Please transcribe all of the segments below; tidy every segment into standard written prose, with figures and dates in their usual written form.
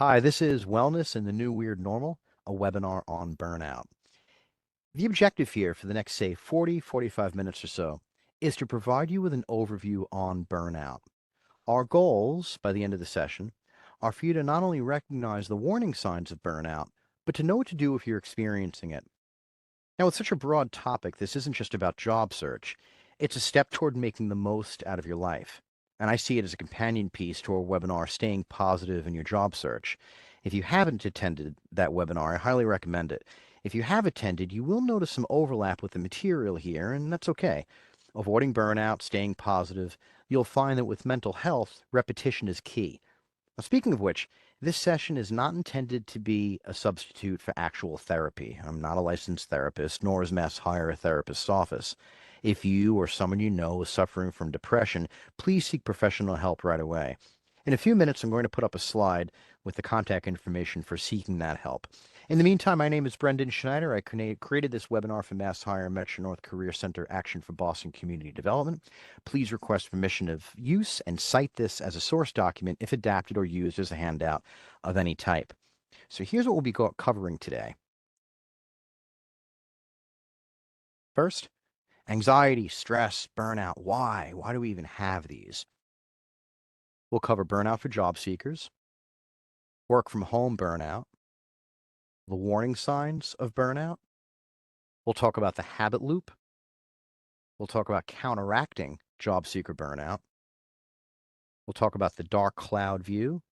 Hi, this is Wellness in the New Weird Normal, a webinar on burnout. The objective here for the next, say, 45 minutes or so is to provide you with an overview on burnout. Our goals by the end of the session are for you to not only recognize the warning signs of burnout, but to know what to do if you're experiencing it. Now, with such a broad topic, this isn't just about job search. It's a step toward making the most out of your life. And I see it as a companion piece to our webinar, Staying Positive in Your Job Search. If you haven't attended that webinar, I highly recommend it. If you have attended, you will notice some overlap with the material here, and that's okay. Avoiding burnout, staying positive, you'll find that with mental health, repetition is key. Now, speaking of which, this session is not intended to be a substitute for actual therapy. I'm not a licensed therapist, nor is Mass Hire a therapist's office. If you or someone you know is suffering from depression, please seek professional help right away. In a few minutes, I'm going to put up a slide with the contact information for seeking that help. In the meantime, my name is Brendan Schneider. I created this webinar for Mass Hire Metro North Career Center Action for Boston Community Development. Please request permission of use and cite this as a source document if adapted or used as a handout of any type. So here's what we'll be covering today. First, anxiety, stress, burnout. Why? Why do we even have these? We'll cover burnout for job seekers, work from home burnout, the warning signs of burnout. We'll talk about the habit loop. We'll talk about counteracting job seeker burnout. We'll talk about the dark cloud view.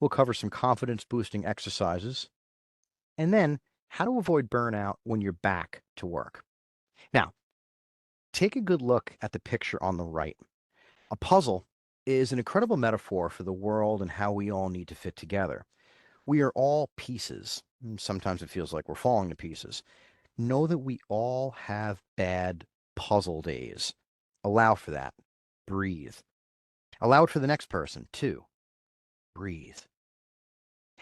We'll cover some confidence boosting exercises. And then how to avoid burnout when you're back to work. Now, take a good look at the picture on the right. A puzzle is an incredible metaphor for the world and how we all need to fit together. We are all pieces. Sometimes it feels like we're falling to pieces. Know that we all have bad puzzle days. Allow for that. Breathe. Allow it for the next person, too. Breathe.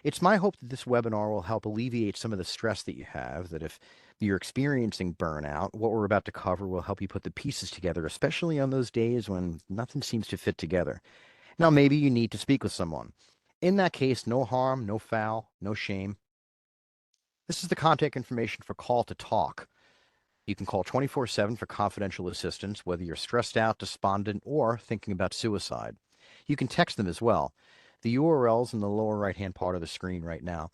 It's my hope that this webinar will help alleviate some of the stress that you have, that if you're experiencing burnout, what we're about to cover will help you put the pieces together, especially on those days when nothing seems to fit together. Now, maybe you need to speak with someone. In that case, no harm, no foul, no shame. This is the contact information for Call to Talk. You can call 24/7 for confidential assistance, whether you're stressed out, despondent, or thinking about suicide. You can text them as well. The URL's in the lower right-hand part of the screen right now.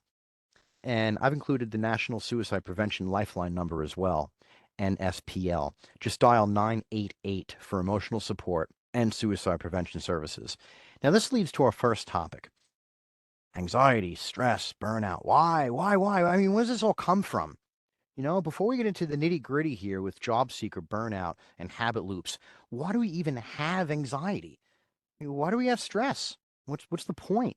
And I've included the National Suicide Prevention Lifeline number as well, NSPL. Just dial 988 for emotional support and suicide prevention services. Now, this leads to our first topic: anxiety, stress, burnout. Why? I mean, where does this all come from? Before we get into the nitty gritty here with job seeker burnout and habit loops, why do we even have anxiety? Why do we have stress? What's the point?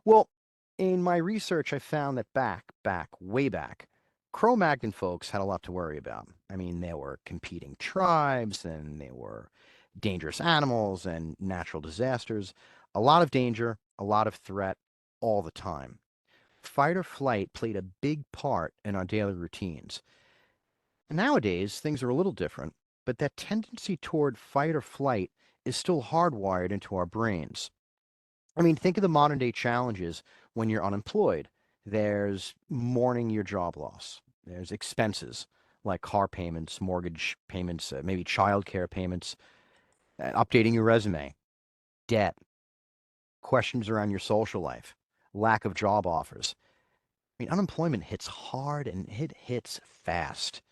Well, in my research, I found that way back, Cro-Magnon folks had a lot to worry about. I mean, there were competing tribes, and there were dangerous animals and natural disasters. A lot of danger, a lot of threat all the time. Fight or flight played a big part in our daily routines. Nowadays, things are a little different, but that tendency toward fight or flight is still hardwired into our brains. I mean, think of the modern day challenges when you're unemployed. There's mourning your job loss. There's expenses like car payments, mortgage payments, maybe childcare payments, updating your resume, debt, questions around your social life, lack of job offers. I mean, unemployment hits hard and it hits fast.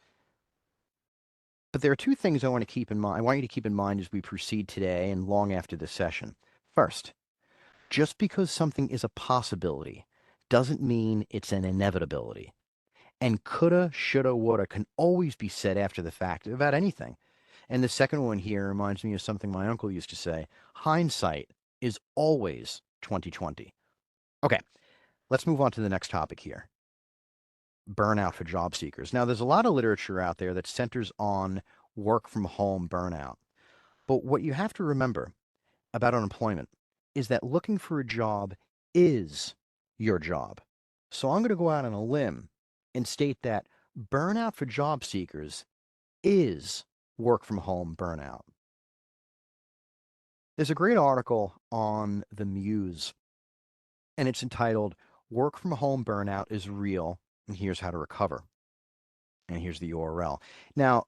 But there are two things I want to keep in mind. I want you to keep in mind as we proceed today and long after this session. First, just because something is a possibility doesn't mean it's an inevitability. And coulda, shoulda, woulda can always be said after the fact about anything. And the second one here reminds me of something my uncle used to say: hindsight is always 2020. Okay, let's move on to the next topic here: burnout for job seekers. Now, there's a lot of literature out there that centers on work from home burnout. But what you have to remember about unemployment is that looking for a job is your job. So I'm going to go out on a limb and state that burnout for job seekers is work from home burnout. There's a great article on the Muse and it's entitled Work from Home Burnout is Real, and Here's How to Recover. And here's the URL. Now,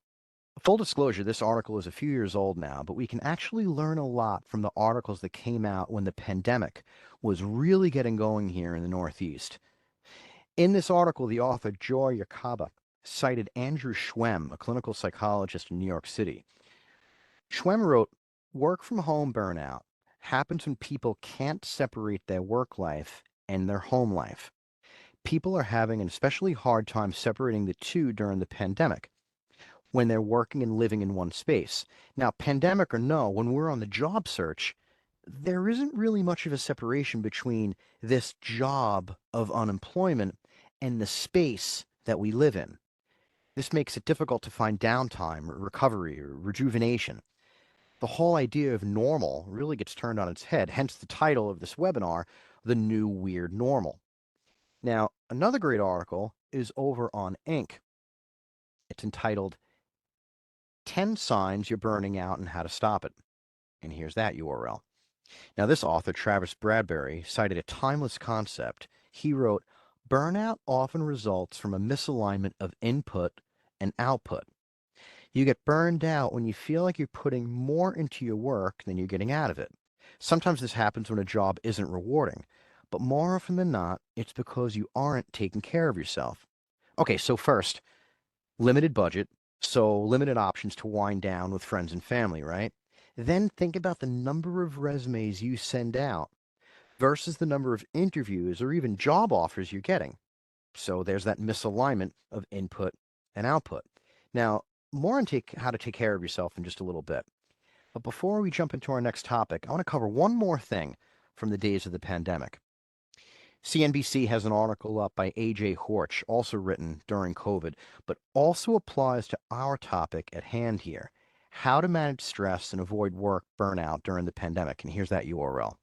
full disclosure, this article is a few years old now, but we can actually learn a lot from the articles that came out when the pandemic was really getting going here in the Northeast. In this article, the author Joy Yakaba cited Andrew Schwemm, a clinical psychologist in New York City. Schwemm wrote, work from home burnout happens when people can't separate their work life and their home life. People are having an especially hard time separating the two during the pandemic when they're working and living in one space. Now, pandemic or no, when we're on the job search, there isn't really much of a separation between this job of unemployment and the space that we live in. This makes it difficult to find downtime or recovery or rejuvenation. The whole idea of normal really gets turned on its head, hence the title of this webinar, The New Weird Normal. Now, another great article is over on Inc. It's entitled 10 Signs You're Burning Out and How to Stop It. And here's that URL. Now, this author, Travis Bradberry, cited a timeless concept. He wrote, burnout often results from a misalignment of input and output. You get burned out when you feel like you're putting more into your work than you're getting out of it. Sometimes this happens when a job isn't rewarding, but more often than not, it's because you aren't taking care of yourself. Okay, so first, limited budget, so limited options to wind down with friends and family, right? Then think about the number of resumes you send out versus the number of interviews or even job offers you're getting. So there's that misalignment of input and output. Now, more on how to take care of yourself in just a little bit. But before we jump into our next topic, I want to cover one more thing from the days of the pandemic. CNBC has an article up by AJ Horch, also written during COVID, but also applies to our topic at hand here, how to manage stress and avoid work burnout during the pandemic. And here's that URL.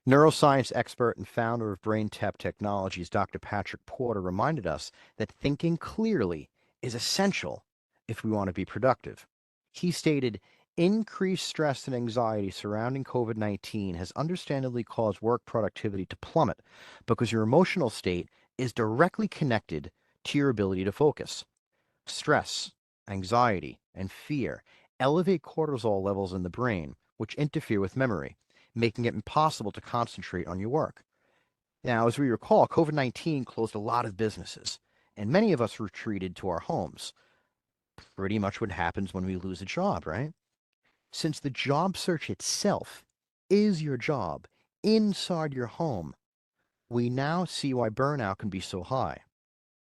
Neuroscience expert and founder of BrainTap Technologies, Dr. Patrick Porter, reminded us that thinking clearly is essential if we want to be productive. He stated, increased stress and anxiety surrounding COVID-19 has understandably caused work productivity to plummet because your emotional state is directly connected to your ability to focus. Stress, anxiety, and fear elevate cortisol levels in the brain, which interfere with memory, making it impossible to concentrate on your work. Now, as we recall, COVID-19 closed a lot of businesses, and many of us retreated to our homes. Pretty much what happens when we lose a job, right? Since the job search itself is your job inside your home, we now see why burnout can be so high.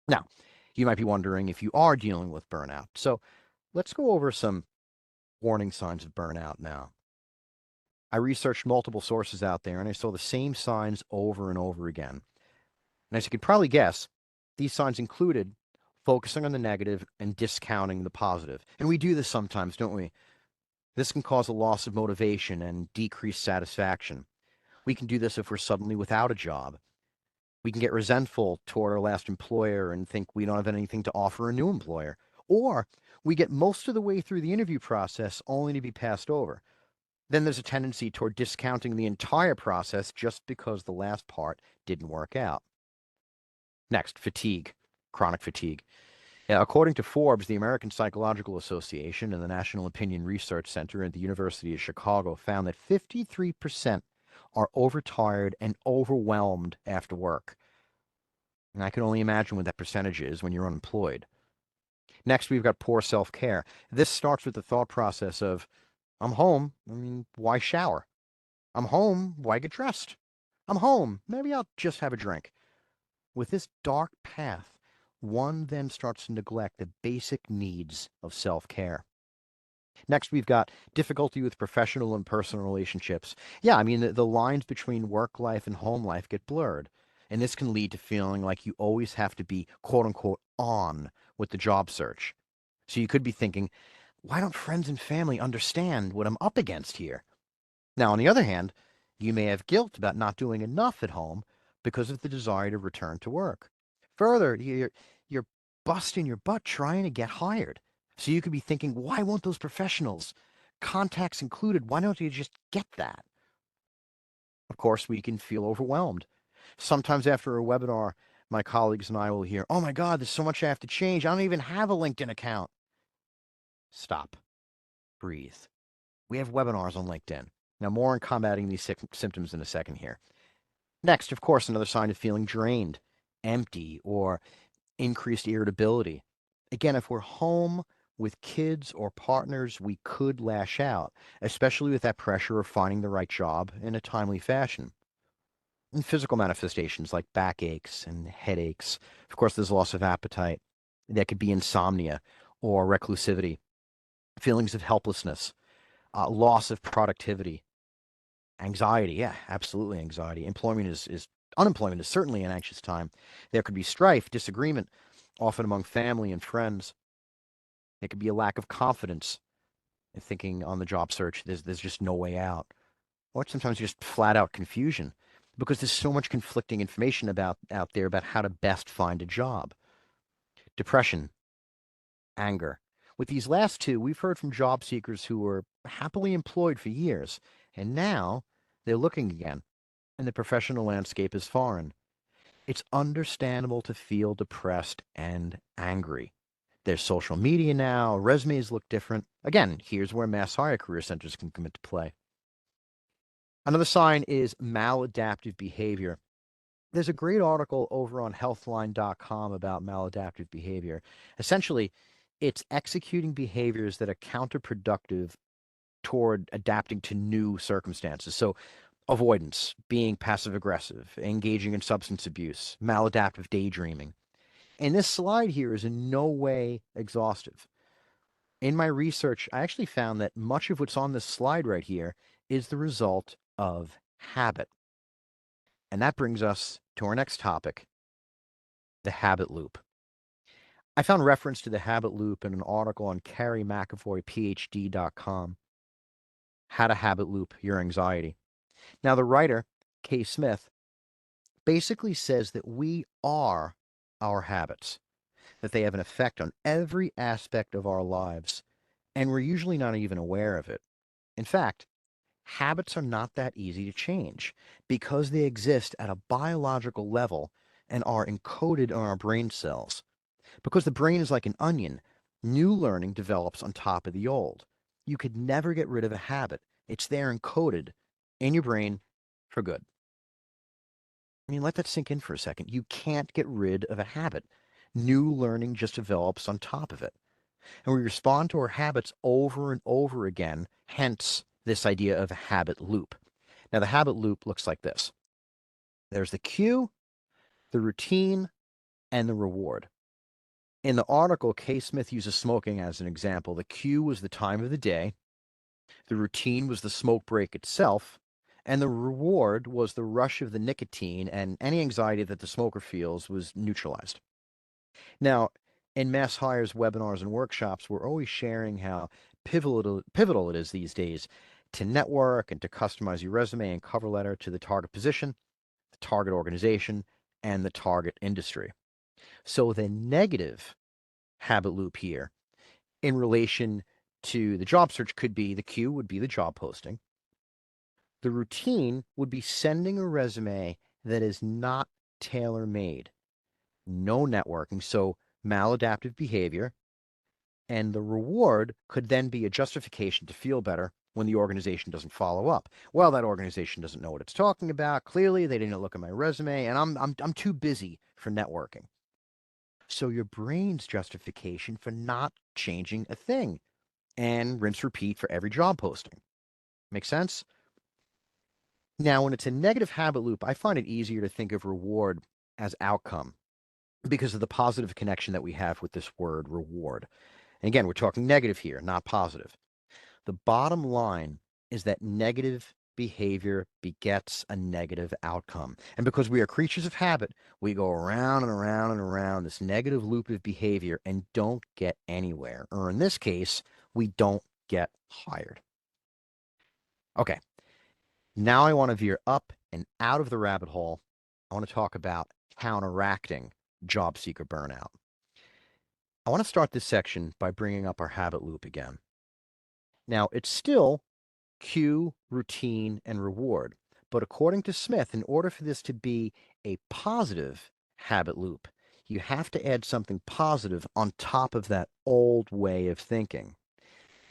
Now, you might be wondering if you are dealing with burnout. So let's go over some warning signs of burnout now. I researched multiple sources out there and I saw the same signs over and over again. And as you can probably guess, these signs included focusing on the negative and discounting the positive. And we do this sometimes, don't we? This can cause a loss of motivation and decreased satisfaction. We can do this if we're suddenly without a job. We can get resentful toward our last employer and think we don't have anything to offer a new employer. Or we get most of the way through the interview process only to be passed over. Then there's a tendency toward discounting the entire process just because the last part didn't work out. Next, fatigue, chronic fatigue. According to Forbes, the American Psychological Association and the National Opinion Research Center at the University of Chicago found that 53% are overtired and overwhelmed after work. And I can only imagine what that percentage is when you're unemployed. Next, we've got poor self-care. This starts with the thought process of, I'm home. I mean, why shower? I'm home. Why get dressed? I'm home. Maybe I'll just have a drink. With this dark path, one then starts to neglect the basic needs of self-care. Next, we've got difficulty with professional and personal relationships. Yeah, I mean, the lines between work life and home life get blurred. And this can lead to feeling like you always have to be, quote unquote, on with the job search. So you could be thinking, why don't friends and family understand what I'm up against here? Now, on the other hand, you may have guilt about not doing enough at home because of the desire to return to work. Further, you're busting your butt trying to get hired. So you could be thinking, why won't those professionals, contacts included, why don't you just get that? Of course, we can feel overwhelmed. Sometimes after a webinar, my colleagues and I will hear, oh my God, there's so much I have to change. I don't even have a LinkedIn account. Stop. Breathe. We have webinars on LinkedIn. Now, more on combating these symptoms in a second here. Next, of course, another sign of feeling drained, empty, or increased irritability. Again, if we're home with kids or partners, we could lash out, especially with that pressure of finding the right job in a timely fashion. And physical manifestations like backaches and headaches. Of course, there's loss of appetite. That could be insomnia or reclusivity, feelings of helplessness, loss of productivity, anxiety. Yeah, absolutely anxiety. Unemployment is certainly an anxious time. There could be strife, disagreement, often among family and friends. It could be a lack of confidence in thinking on the job search there's just no way out. Or sometimes just flat out confusion because there's so much conflicting information out there about how to best find a job. Depression, anger. With these last two, we've heard from job seekers who were happily employed for years, and now they're looking again, and the professional landscape is foreign. It's understandable to feel depressed and angry. There's social media now, resumes look different. Again, here's where mass hire career centers can come into play. Another sign is maladaptive behavior. There's a great article over on healthline.com about maladaptive behavior. Essentially, it's executing behaviors that are counterproductive toward adapting to new circumstances. So, avoidance, being passive aggressive, engaging in substance abuse, maladaptive daydreaming. And this slide here is in no way exhaustive. In my research, I actually found that much of what's on this slide right here is the result of habit. And that brings us to our next topic, the habit loop. I found reference to the habit loop in an article on CarrieMcAvoyPhD.com, How to Habit Loop Your Anxiety. Now, the writer, Kay Smith, basically says that we are our habits, that they have an effect on every aspect of our lives, and we're usually not even aware of it. In fact, habits are not that easy to change because they exist at a biological level and are encoded in our brain cells. Because the brain is like an onion, new learning develops on top of the old. You could never get rid of a habit. It's there encoded in your brain for good. I mean, let that sink in for a second. You can't get rid of a habit. New learning just develops on top of it. And we respond to our habits over and over again, hence this idea of a habit loop. Now, the habit loop looks like this. There's the cue, the routine, and the reward. In the article, Kay Smith uses smoking as an example. The cue was the time of the day, the routine was the smoke break itself, and the reward was the rush of the nicotine, and any anxiety that the smoker feels was neutralized. Now, in Mass Hire's webinars and workshops, we're always sharing how pivotal it is these days to network and to customize your resume and cover letter to the target position, the target organization, and the target industry. So the negative habit loop here in relation to the job search could be the cue would be the job posting. The routine would be sending a resume that is not tailor made, no networking, so maladaptive behavior. And the reward could then be a justification to feel better when the organization doesn't follow up. Well, that organization doesn't know what it's talking about. Clearly, they didn't look at my resume, and I'm too busy for networking. So your brain's justification for not changing a thing, and rinse repeat for every job posting. Make sense? Now, when it's a negative habit loop, I find it easier to think of reward as outcome because of the positive connection that we have with this word reward. And again, we're talking negative here, not positive. The bottom line is that negative behavior begets a negative outcome. And because we are creatures of habit, we go around and around and around this negative loop of behavior and don't get anywhere. Or in this case, we don't get hired. Okay, now I want to veer up and out of the rabbit hole. I want to talk about counteracting job seeker burnout. I want to start this section by bringing up our habit loop again. Now, it's still cue, routine, and reward, But according to Smith, in order for this to be a positive habit loop, you have to add something positive on top of that old way of thinking.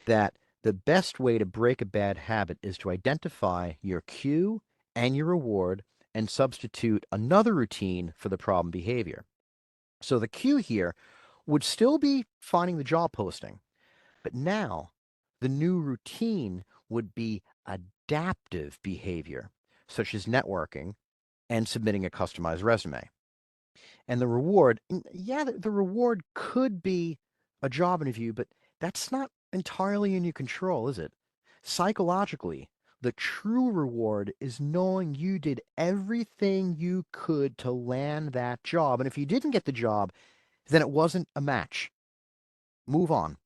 That the best way to break a bad habit is to identify your cue and your reward and substitute another routine for the problem behavior. So the cue here would still be finding the job posting, but now the new routine would be adaptive behavior, such as networking and submitting a customized resume. And the reward, yeah, the reward could be a job interview, but that's not entirely in your control, is it? Psychologically, the true reward is knowing you did everything you could to land that job. And if you didn't get the job, then it wasn't a match. Move on.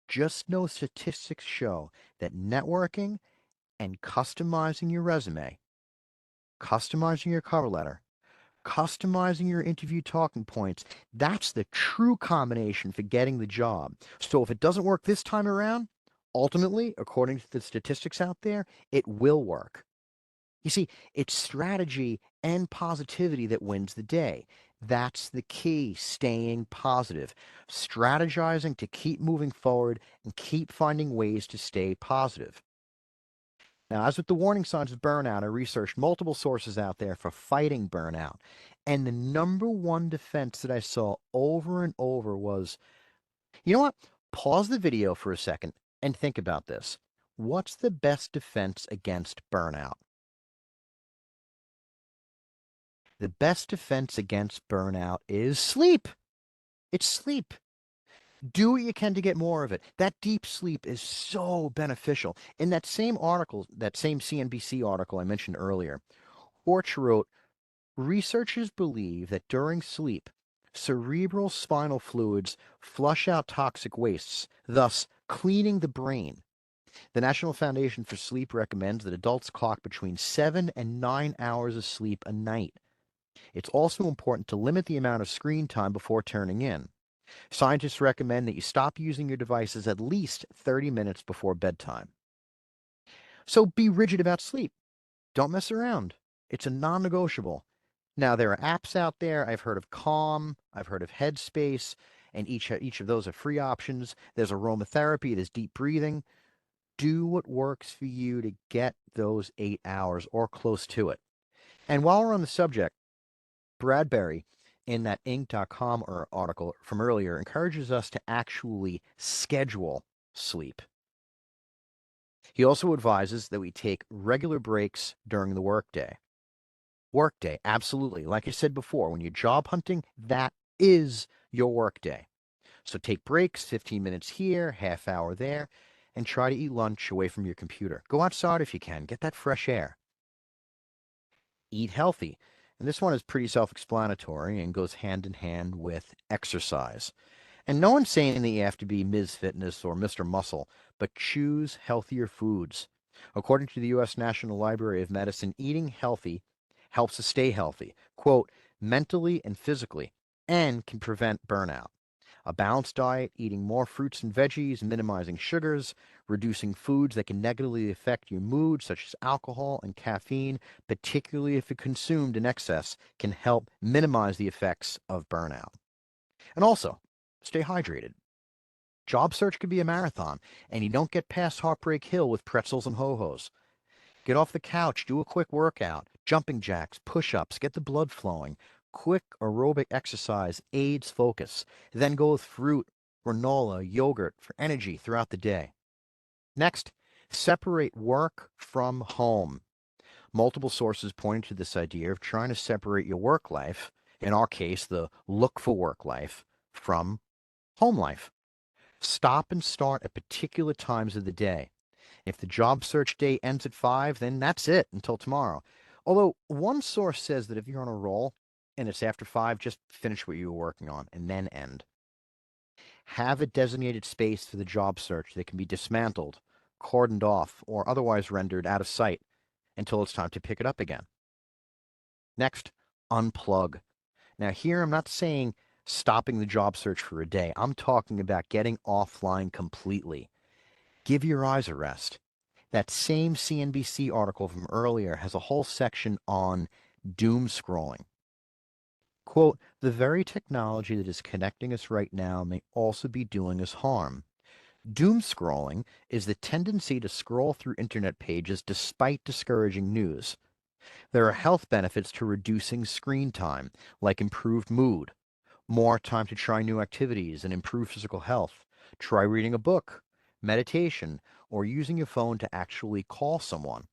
Just know statistics show that networking and customizing your resume, customizing your cover letter, customizing your interview talking points, that's the true combination for getting the job. So if it doesn't work this time around, ultimately, according to the statistics out there, it will work. You see, it's strategy and positivity that wins the day. That's the key, staying positive, strategizing to keep moving forward and keep finding ways to stay positive. Now, as with the warning signs of burnout, I researched multiple sources out there for fighting burnout. And the number one defense that I saw over and over was, you know what? Pause the video for a second and think about this. What's the best defense against burnout? The best defense against burnout is sleep. It's sleep. Do what you can to get more of it. That deep sleep is so beneficial. In that same article, that same CNBC article I mentioned earlier, Horch wrote, researchers believe that during sleep, cerebral spinal fluids flush out toxic wastes, thus cleaning the brain. The National Foundation for Sleep recommends that adults clock between 7 and 9 hours of sleep a night. It's also important to limit the amount of screen time before turning in. Scientists recommend that you stop using your devices at least 30 minutes before bedtime. So be rigid about sleep. Don't mess around. It's a non negotiable. Now, there are apps out there. I've heard of Calm, I've heard of Headspace, and each of those are free options. There's aromatherapy, there's deep breathing. Do what works for you to get those 8 hours or close to it. And while we're on the subject, Bradbury, in that Inc.com article from earlier, encourages us to actually schedule sleep. He also advises that we take regular breaks during the workday. Workday, absolutely. Like I said before, when you're job hunting, that is your workday. So take breaks, 15 minutes here, half hour there, and try to eat lunch away from your computer. Go outside if you can, get that fresh air. Eat healthy. And this one is pretty self explanatory and goes hand in hand with exercise. And no one's saying that you have to be Ms. Fitness or Mr. Muscle, but choose healthier foods. According to the U.S. National Library of Medicine, eating healthy helps us stay healthy, quote, mentally and physically, and can prevent burnout. A balanced diet, eating more fruits and veggies, minimizing sugars, reducing foods that can negatively affect your mood, such as alcohol and caffeine, particularly if consumed in excess, can help minimize the effects of burnout. And also, stay hydrated. Job search could be a marathon, and you don't get past Heartbreak Hill with pretzels and ho-hos. Get off the couch, do a quick workout, jumping jacks, push-ups, get the blood flowing. Quick aerobic exercise aids focus. Then go with fruit, granola, yogurt for energy throughout the day. Next, separate work from home. Multiple sources pointing to this idea of trying to separate your work life, in our case, the look for work life, from home life. Stop and start at particular times of the day. If the job search day ends at 5, then that's it until tomorrow. Although one source says that if you're on a roll and it's after 5, just finish what you were working on and then end. Have a designated space for the job search that can be dismantled, cordoned off, or otherwise rendered out of sight until it's time to pick it up again. Next, unplug. Now, here I'm not saying stopping the job search for a day. I'm talking about getting offline completely. Give your eyes a rest. That same CNBC article from earlier has a whole section on doom scrolling. Quote, the very technology that is connecting us right now may also be doing us harm. Doom scrolling is the tendency to scroll through internet pages despite discouraging news. There are health benefits to reducing screen time, like improved mood, more time to try new activities and improve physical health. Try reading a book, meditation, or using your phone to actually call someone.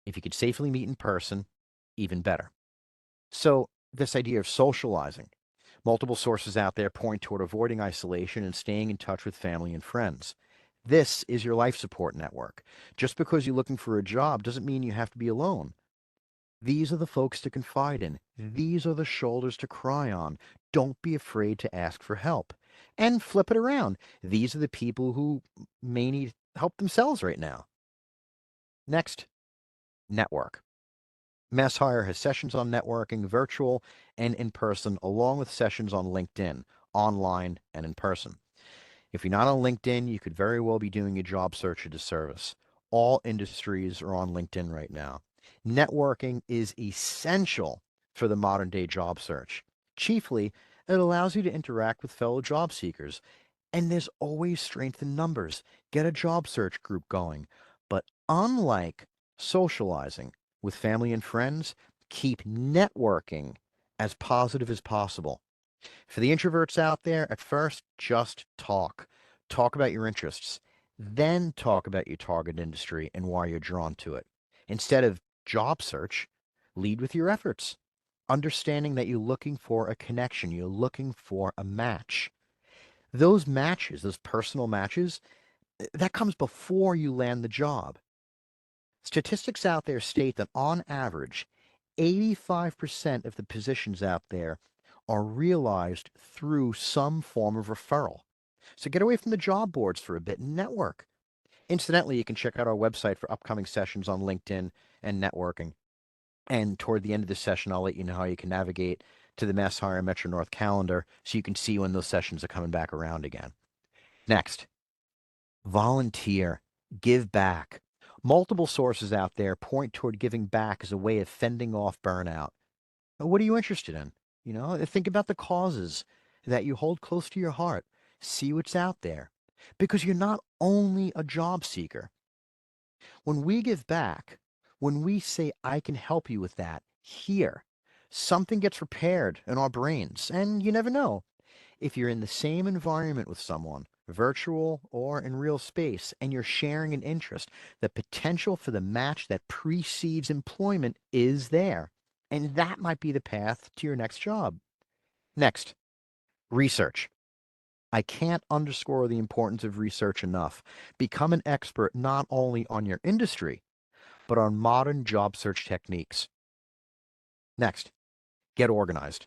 If you could safely meet in person, even better. So, this idea of socializing, multiple sources out there point toward avoiding isolation and staying in touch with family and friends. This is your life support network. Just because you're looking for a job doesn't mean you have to be alone. These are the folks to confide in. These are the shoulders to cry on. Don't be afraid to ask for help. And flip it around. These are the people who may need help themselves right now. Next, network. MassHire has sessions on networking, virtual and in person, along with sessions on LinkedIn, online and in person. If you're not on LinkedIn, you could very well be doing a job search a disservice. All industries are on LinkedIn right now. Networking is essential for the modern day job search. Chiefly, it allows you to interact with fellow job seekers. And there's always strength in numbers. Get a job search group going. But unlike socializing with family and friends, keep networking as positive as possible. For the introverts out there, at first, just talk. Talk about your interests. Then talk about your target industry and why you're drawn to it. Instead of job search, lead with your efforts. Understanding that you're looking for a connection, you're looking for a match. Those matches, those personal matches, that comes before you land the job. Statistics out there state that on average, 85% of the positions out there are realized through some form of referral. So get away from the job boards for a bit and network. Incidentally, you can check out our website for upcoming sessions on LinkedIn and networking. And toward the end of the session, I'll let you know how you can navigate to the MassHire Metro North calendar so you can see when those sessions are coming back around again. Next, volunteer, give back. Multiple sources out there point toward giving back as a way of fending off burnout. What are you interested in? Think about the causes that you hold close to your heart. See what's out there. Because you're not only a job seeker. When we give back, when we say, I can help you with that here, something gets repaired in our brains. And you never know. If you're in the same environment with someone, virtual or in real space, and you're sharing an interest, the potential for the match that precedes employment is there. And that might be the path to your next job. Next, research. I can't underscore the importance of research enough. Become an expert not only on your industry, but on modern job search techniques. Next, get organized.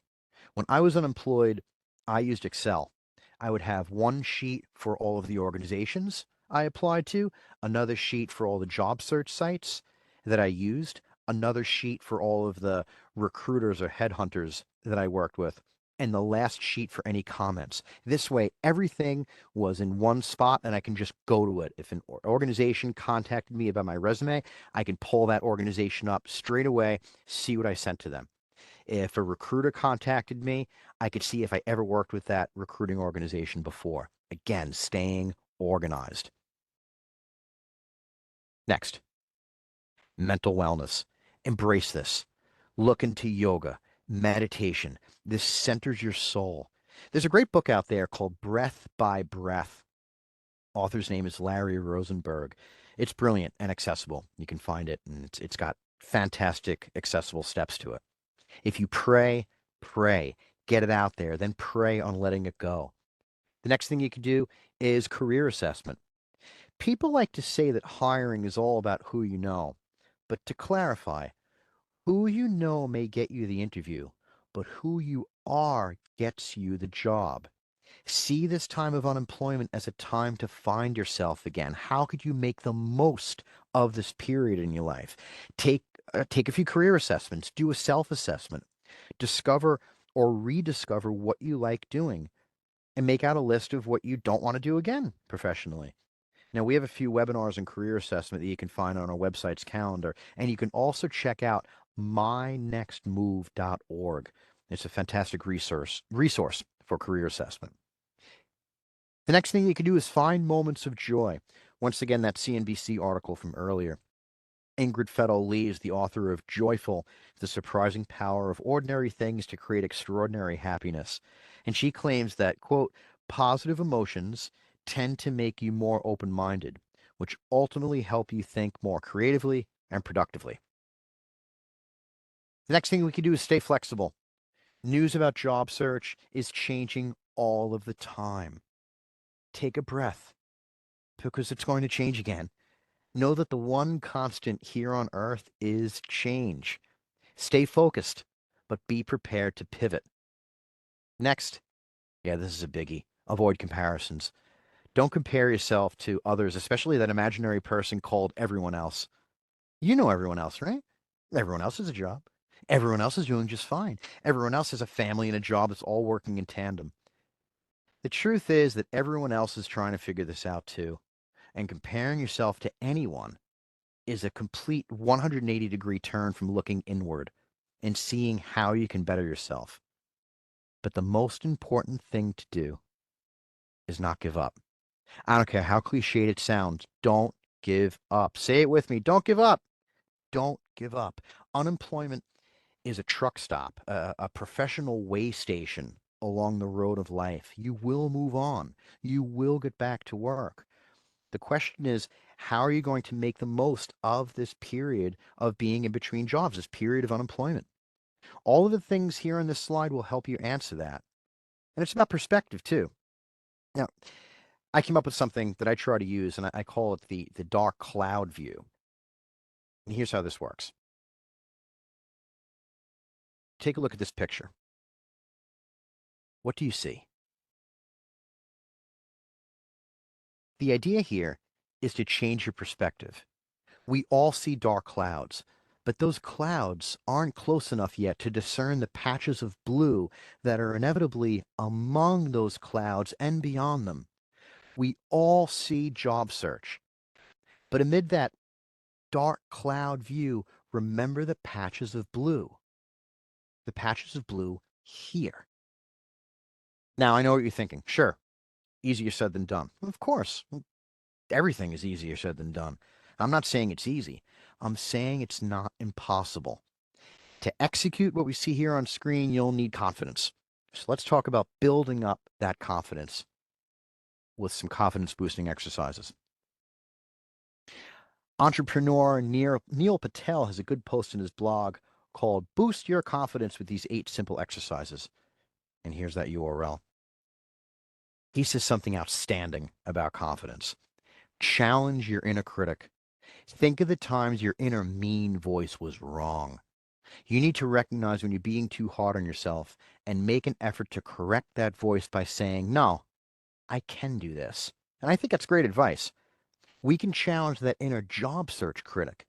When I was unemployed, I used Excel. I would have one sheet for all of the organizations I applied to, another sheet for all the job search sites that I used, another sheet for all of the recruiters or headhunters that I worked with, and the last sheet for any comments. This way, everything was in one spot and I can just go to it. If an organization contacted me about my resume, I can pull that organization up straight away, see what I sent to them. If a recruiter contacted me, I could see if I ever worked with that recruiting organization before. Again, staying organized. Next, mental wellness. Embrace this. Look into yoga, meditation. This centers your soul. There's a great book out there called Breath by Breath. Author's name is Larry Rosenberg. It's brilliant and accessible. You can find it, and it's got fantastic accessible steps to it. If you pray, pray, get it out there, then pray on letting it go. The next thing you can do is career assessment. People like to say that hiring is all about who you know, but to clarify, who you know may get you the interview, but who you are gets you the job. See this time of unemployment as a time to find yourself again. How could you make the most of this period in your life? Take a few career assessments, do a self-assessment, discover or rediscover what you like doing, and make out a list of what you don't want to do again professionally. Now, we have a few webinars and career assessment that you can find on our website's calendar, and you can also check out mynextmove.org. It's a fantastic resource for career assessment. The next thing you can do is find moments of joy. Once again, that CNBC article from earlier. Ingrid Fettel Lee is the author of Joyful, The Surprising Power of Ordinary Things to Create Extraordinary Happiness. And she claims that, quote, positive emotions tend to make you more open-minded, which ultimately help you think more creatively and productively. The next thing we can do is stay flexible. News about job search is changing all of the time. Take a breath, because it's going to change again. Know that the one constant here on earth is change. Stay focused, but be prepared to pivot. Next, yeah, this is a biggie. Avoid comparisons. Don't compare yourself to others, especially that imaginary person called everyone else. You know everyone else, right? Everyone else has a job. Everyone else is doing just fine. Everyone else has a family and a job that's all working in tandem. The truth is that everyone else is trying to figure this out too. And comparing yourself to anyone is a complete 180-degree turn from looking inward and seeing how you can better yourself. But the most important thing to do is not give up. I don't care how cliched it sounds. Don't give up. Say it with me. Don't give up. Don't give up. Unemployment is a truck stop, a professional way station along the road of life. You will move on. You will get back to work. The question is, how are you going to make the most of this period of being in between jobs, this period of unemployment? All of the things here on this slide will help you answer that. And it's about perspective, too. Now, I came up with something that I try to use, and I call it the dark cloud view. And here's how this works. Take a look at this picture. What do you see? The idea here is to change your perspective. We all see dark clouds, but those clouds aren't close enough yet to discern the patches of blue that are inevitably among those clouds and beyond them. We all see job search, but amid that dark cloud view, remember the patches of blue. The patches of blue here. Now, I know what you're thinking. Sure, easier said than done. Of course, everything is easier said than done. I'm not saying it's easy. I'm saying it's not impossible. To execute what we see here on screen, you'll need confidence. So let's talk about building up that confidence with some confidence boosting exercises. Entrepreneur Neil Patel has a good post in his blog called Boost Your Confidence with these 8 simple exercises. And here's that URL. He says something outstanding about confidence. Challenge your inner critic. Think of the times your inner mean voice was wrong. You need to recognize when you're being too hard on yourself and make an effort to correct that voice by saying, no, I can do this. And I think that's great advice. We can challenge that inner job search critic.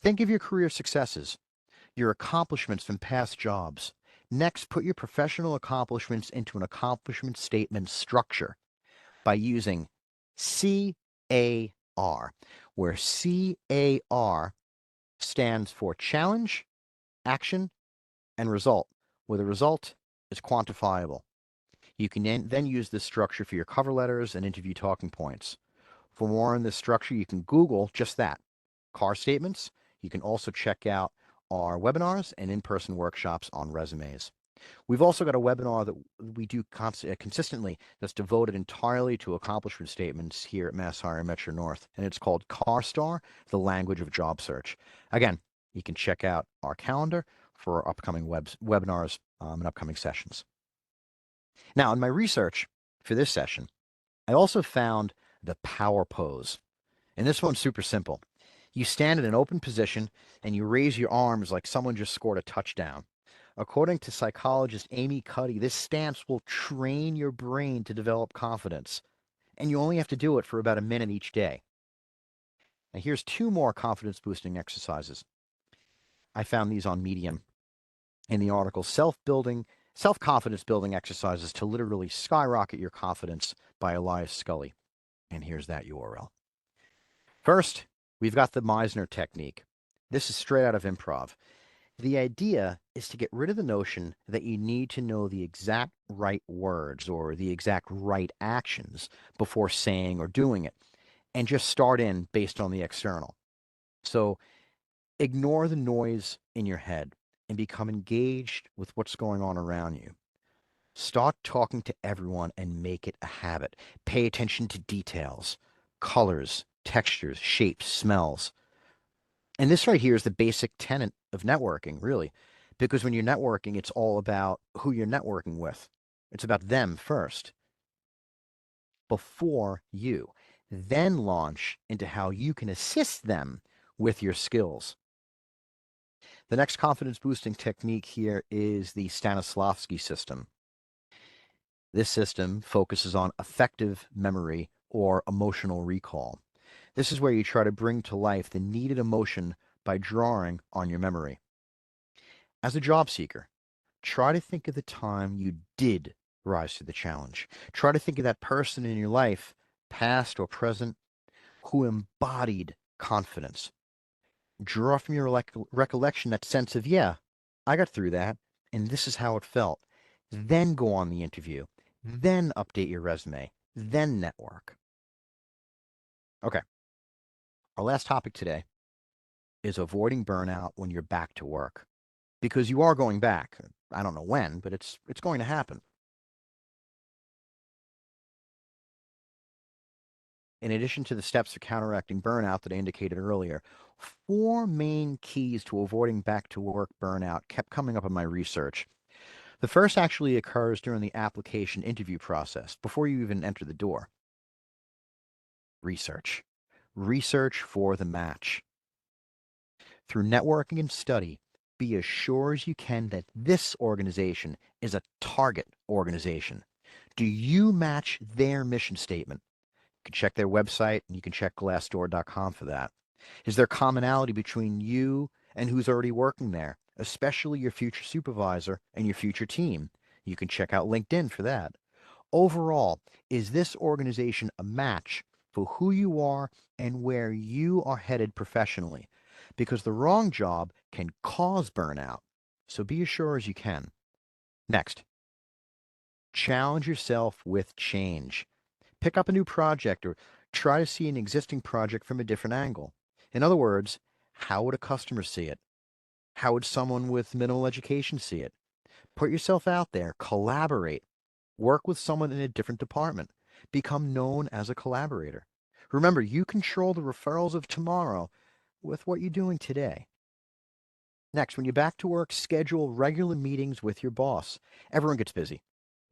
Think of your career successes, your accomplishments from past jobs. Next, put your professional accomplishments into an accomplishment statement structure by using CAR, where CAR stands for challenge, action, and result, where the result is quantifiable. You can then use this structure for your cover letters and interview talking points. For more on this structure, you can Google just that, CAR statements. You can also check out our webinars and in-person workshops on resumes. We've also got a webinar that we do consistently that's devoted entirely to accomplishment statements here at Mass Hire Metro North, and it's called CARSTAR, the language of job search. Again, you can check out our calendar for our upcoming webinars and upcoming sessions. Now, in my research for this session, I also found the power pose. And this one's super simple. You stand in an open position and you raise your arms like someone just scored a touchdown. According to psychologist Amy Cuddy, this stance will train your brain to develop confidence. And you only have to do it for about a minute each day. Now, here's 2 more confidence boosting exercises. I found these on Medium in the article Self-Confidence Building Exercises to Literally Skyrocket Your Confidence by Elias Scully. And here's that URL. First, we've got the Meisner technique. This is straight out of improv. The idea is to get rid of the notion that you need to know the exact right words or the exact right actions before saying or doing it, and just start in based on the external. So ignore the noise in your head and become engaged with what's going on around you. Start talking to everyone and make it a habit. Pay attention to details, colors, textures, shapes, smells. And this right here is the basic tenet of networking, really. Because when you're networking, it's all about who you're networking with. It's about them first, before you. Then launch into how you can assist them with your skills. The next confidence boosting technique here is the Stanislavski system. This system focuses on effective memory or emotional recall. This is where you try to bring to life the needed emotion by drawing on your memory. As a job seeker, try to think of the time you did rise to the challenge. Try to think of that person in your life, past or present, who embodied confidence. Draw from your recollection that sense of, yeah, I got through that, and this is how it felt. Then go on the interview. Then update your resume. Then network. Okay, our last topic today is avoiding burnout when you're back to work. Because you are going back. I don't know when, but it's going to happen. In addition to the steps for counteracting burnout that I indicated earlier, four main keys to avoiding back to work burnout kept coming up in my research. The first actually occurs during the application interview process, before you even enter the door. Research. Research for the match. Through networking and study, be as sure as you can that this organization is a target organization. Do you match their mission statement? You can check their website and you can check glassdoor.com for that. Is there commonality between you and who's already working there, especially your future supervisor and your future team? You can check out LinkedIn for that. Overall, is this organization a match for who you are and where you are headed professionally? Because the wrong job can cause burnout. So be as sure as you can. Next, challenge yourself with change. Pick up a new project or try to see an existing project from a different angle. In other words, how would a customer see it? How would someone with minimal education see it? Put yourself out there, collaborate, work with someone in a different department, become known as a collaborator. Remember, you control the referrals of tomorrow with what you're doing today. Next, when you're back to work, schedule regular meetings with your boss. Everyone gets busy.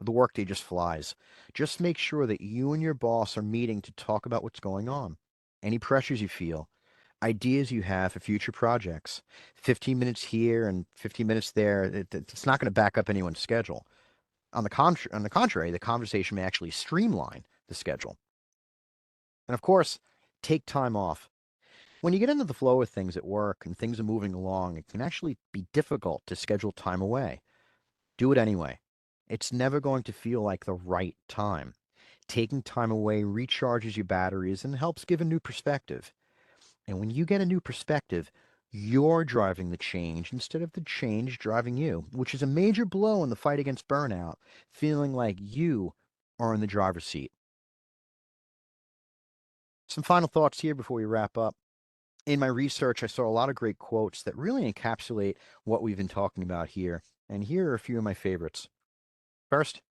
The workday just flies. Just make sure that you and your boss are meeting to talk about what's going on, any pressures you feel, ideas you have for future projects. 15 minutes here and 15 minutes there, it's not going to back up anyone's schedule. On the contrary, the conversation may actually streamline the schedule. And of course, take time off. When you get into the flow of things at work and things are moving along, it can actually be difficult to schedule time away. Do it anyway. It's never going to feel like the right time. Taking time away recharges your batteries and helps give a new perspective. And when you get a new perspective, you're driving the change instead of the change driving you, which is a major blow in the fight against burnout, feeling like you are in the driver's seat. Some final thoughts here before we wrap up. In my research, I saw a lot of great quotes that really encapsulate what we've been talking about here. And here are a few of my favorites. First,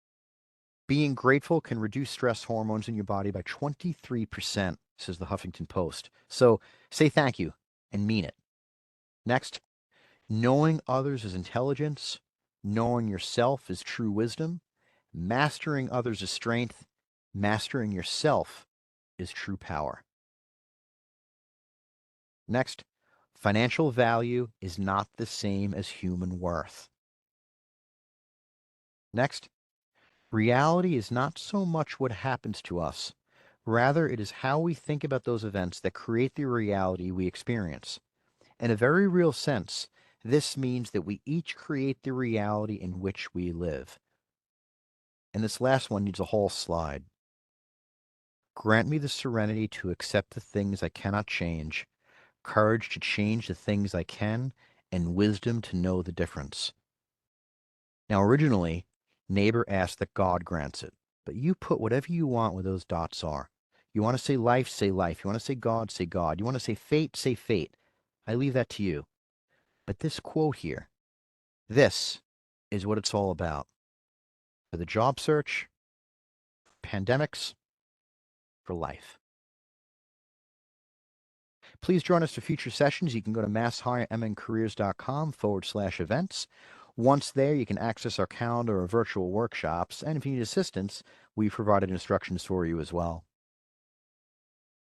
being grateful can reduce stress hormones in your body by 23%, says the Huffington Post. So say thank you and mean it. Next, knowing others is intelligence, knowing yourself is true wisdom, mastering others is strength, mastering yourself is true power. Next, financial value is not the same as human worth. Next, reality is not so much what happens to us. Rather, it is how we think about those events that create the reality we experience. In a very real sense, this means that we each create the reality in which we live. And this last one needs a whole slide. Grant me the serenity to accept the things I cannot change, courage to change the things I can, and wisdom to know the difference. Now, originally, neighbor asked that God grants it, but you put whatever you want where those dots are. You want to say life, say life. You want to say God, say God. You want to say fate. I leave that to you. But this quote here, this is what it's all about. For the job search, pandemics, for life. Please join us for future sessions. You can go to masshiremncareers.com/events. Once there, you can access our calendar of virtual workshops, and if you need assistance, we've provided instructions for you as well.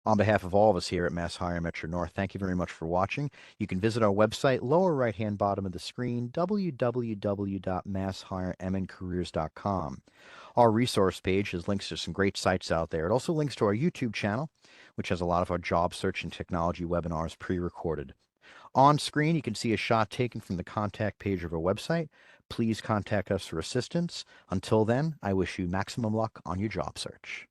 On behalf of all of us here at Mass Hire Metro North, thank you very much for watching. You can visit our website, lower right-hand bottom of the screen, www.masshiremncareers.com. Our resource page has links to some great sites out there. It also links to our YouTube channel, which has a lot of our job search and technology webinars pre-recorded. On screen, you can see a shot taken from the contact page of our website. Please contact us for assistance. Until then, I wish you maximum luck on your job search.